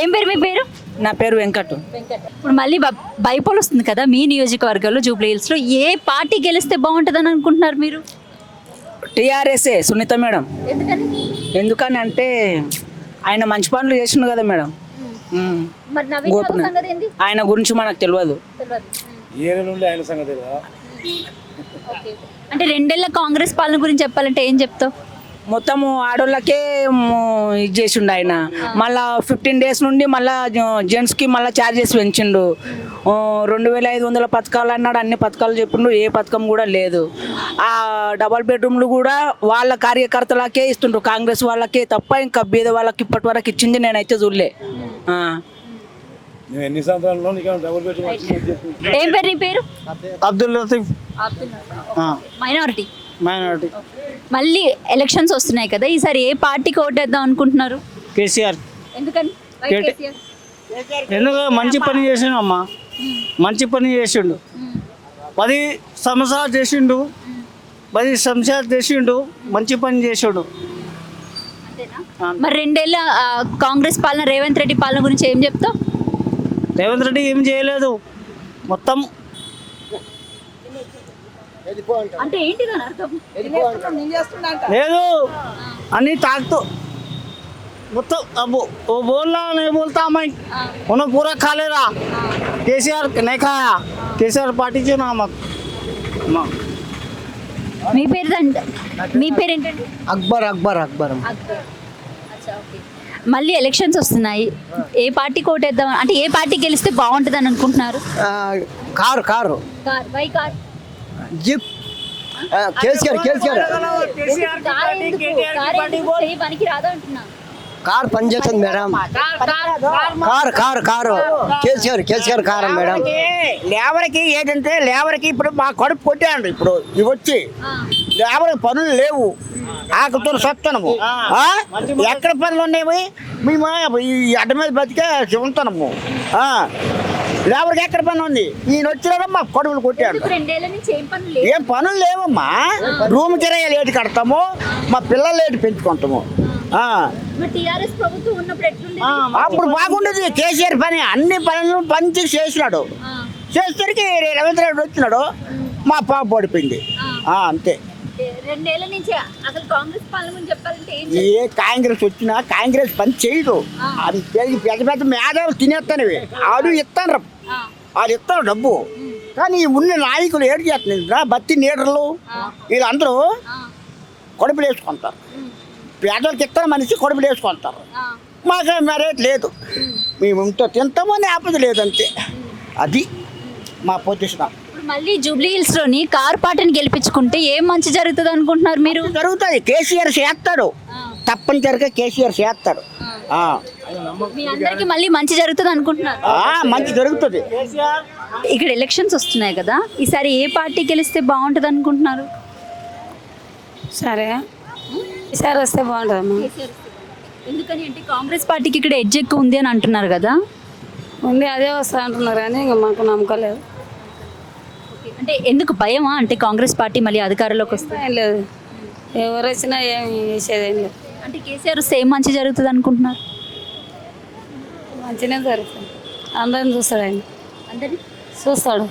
ఏం పేరు మీ పేరు? నా పేరు వెంకట్. ఇప్పుడు మళ్ళీ బైపోల్ వస్తుంది కదా మీ నియోజకవర్గంలో జూబ్లీ హిల్స్లో, ఏ పార్టీ గెలిస్తే బాగుంటుందని అనుకుంటున్నారు మీరు? టీఆర్ఎస్ఏ సునీత మేడం. ఎందుకని? ఎందుకని అంటే ఆయన మంచి పనులు చేసిండు కదా మేడం. మరి నవీన్ బాబు సంగతి ఏంది? ఆయన గురించి మనకు తెలియదు. అంటే 2 ఏళ్ల కాంగ్రెస్ పాలన గురించి చెప్పాలంటే ఏం చెప్తావు? మొత్తము ఆడోళ్ళకే ఇది చేసిండు ఆయన. మళ్ళా 15 days నుండి మళ్ళా జెంట్స్కి మళ్ళీ ఛార్జెస్ పెంచిండు. 2500 పథకాలు అన్నాడు, అన్ని పథకాలు చెప్పిండు, ఏ పథకం కూడా లేదు. ఆ డబల్ బెడ్రూమ్లు కూడా వాళ్ళ కార్యకర్తలకే ఇస్తుండ్రు, కాంగ్రెస్ వాళ్ళకే తప్ప ఇంకా బీద వాళ్ళకి ఇప్పటి వరకు ఇచ్చింది నేనైతే చూడలే. ఏం పేరు నీ పేరు? అబ్దుల్ లతీఫ్. మైనారిటీ. మళ్ళీ ఎలక్షన్స్ వస్తున్నాయి కదా, ఈసారి ఏ పార్టీకి ఓటేద్దాం అనుకుంటున్నారు? కేసీఆర్. ఎందుకని? ఎందుకు మంచి పని చేసిండు అమ్మా, మంచి పని చేసిండు. 10 సంవత్సరాలు చేసిండు, 10 సంవత్సరాలు చేసిండు, మంచి పని చేసిండు. మరి 2 ఏళ్ళ కాంగ్రెస్ పాలన, రేవంత్ రెడ్డి పాలన గురించి ఏం చెప్తావు? రేవంత్ రెడ్డి ఏం చేయలేదు, మొత్తం అంటే ఏంటి దాని అర్థం? లేదు అన్నీ తాకుతూ మొత్తం. అబ్బో ఓ బోల్నా नहीं बोलता मैं, उन्होंने पूरा खा ले रहा. केसीआर नहीं खाया, केसीआर पार्टी से नाम. మీ పేరు మీ పేరు ఏంటండి? అక్బర్. అక్బర్ అక్బర్ మళ్ళీ ఎలక్షన్స్ వస్తున్నాయి, ఏ పార్టీ కోటేద్దాం అంటే ఏ పార్టీ గెలిస్తే బాగుంటుంది అని అనుకుంటున్నారు? Car car why car? జిప్. కేసీఆర్ కేసీఆర్ పనికి రాదా అంటున్నా. కార్ పనిచేస్తుంది madam. Car car car KCR KCR car madam. లేబర్కి ఏంటంటే లేబర్కి ఇప్పుడు మా కడుపు కొట్టాడు. ఇప్పుడు ఇవి వచ్చి లేబర్కి పనులు లేవు, ఆకుతో సత్తనము. ఎక్కడ పనులు ఉన్నాయి? మేము ఈ అడ్డ మీద బతికే చెబుతున్నాము. లేబర్కి ఎక్కడ పని ఉంది? ఈయన వచ్చినా మా కడుపులు కొట్టాడు. ఏం పనులు లేవమ్మా. రూమ్ కిరాయి లేటు కడతాము, మా పిల్లలు లేటు పెంచుకుంటాము. అప్పుడు బాగుండేది కేసీఆర్ పని, అన్ని పనులు పంచి చేసినాడు. చేసేసరికి రేవంత్ రెడ్డి వచ్చినాడు, మా పాప పడిపోయింది. అంతే. 2 ఏళ్ల నుంచి అసలు కాంగ్రెస్ పాలన గురించి చెప్పాలంటే ఏ కాంగ్రెస్ వచ్చినా కాంగ్రెస్ పని చేయదు. అది పెద్ద పెద్ద మేధావులు తినేస్తానవి, ఆడు ఇస్తాను, వాళ్ళు ఇస్తారు డబ్బు. కానీ ఉన్న నాయకులు ఏడు చేస్తున్నారు, బత్తి నీడర్లు వీళ్ళందరూ కడుపులు వేసుకుంటారు. పేదలకు ఇస్తారు మనిషి కడుపులు వేసుకుంటారు. మాకు మరేట్ లేదు, మేము ఇంత తింటామో ఆపద లేదంతే. అది మా పొజిషన్. మళ్ళీ జూబ్లీ హిల్స్ లోని కార్ పార్టీని గెలిపించుకుంటే ఏం మంచి జరుగుతుంది అనుకుంటున్నారు మీరు? జరుగుతుంది, కేసీఆర్ చేస్తాడు, తప్పనిసరిగా కేసీఆర్ చేస్తాడు. మీ అందరికి మళ్ళీ మంచి జరుగుతుంది అనుకుంటున్నారు? మంచి జరుగుతుంది. ఇక్కడ ఎలక్షన్స్ వస్తున్నాయి కదా, ఈసారి ఏ పార్టీ గెలిస్తే బాగుంటుంది అనుకుంటున్నారు? సరే ఈసారి వస్తే బాగుంటుందమ్మా. ఎందుకని అంటే కాంగ్రెస్ పార్టీకి ఇక్కడ ఎడ్జ్ ఎక్కువ ఉంది అని అంటున్నారు కదా. ఉంది, అదే వస్తా అంటున్నారు కానీ ఇంకా మాకు నమ్మకం లేదు. అంటే ఎందుకు భయమా? అంటే కాంగ్రెస్ పార్టీ మళ్ళీ అధికారంలోకి వస్తే ఏం లేదు, ఎవరు వచ్చినా ఏం చేసేదేం లేదు. అంటే కేసీఆర్ వస్తే ఏం మంచి జరుగుతుంది అనుకుంటున్నారు? మంచిగానే జరుగుతుంది, అందరిని చూస్తాడు, ఆయన అందరినీ చూస్తాడు.